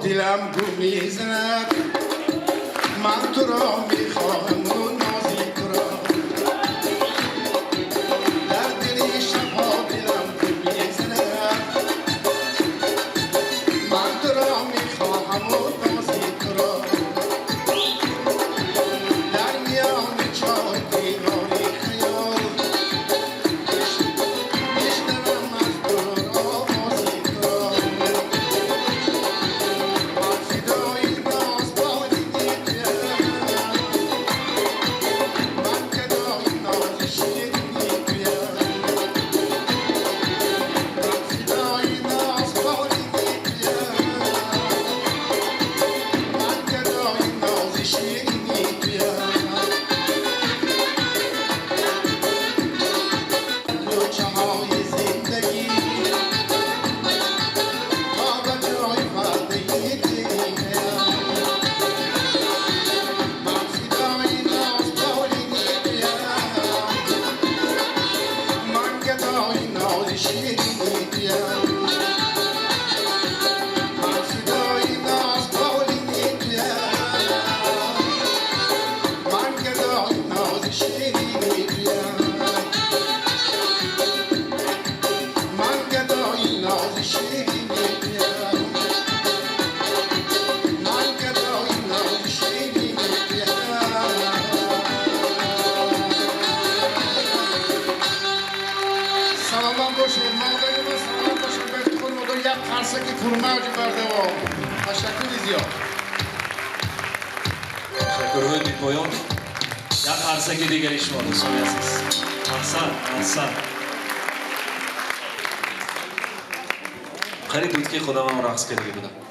دلم گو میزند من تو را میخواهم و نازی تو را در دل شبها دلم گو میزند من تو را میخواهم و نازی تو را در میان چاه دیواری خیال میشنوم از دور آوازی تو را من فدای باز بادی تویم من گدای ناز شیرینی تویم من فدای ناز بادی تویم من گدای ناز شیرینی تویم های زندگی تا به جای وعده دلیم من فدای ناز بالینی تویم من گدای ناز شیرینی تویم من فدای ناز بالینی تویم من گدای ناز شیرینی تویم من گدای ناز شیرینی تویم من گدای ناز شیرینی تویم سلام باشید مادر و سلام باشید به افتخار مادر یک قرصکی فرماج برده و تشکر زیاد تشکرهای بی پایان یک قرصک دیگری شما دوستان عزیز احسن قریب بود که خودم هم رقص کرده بودم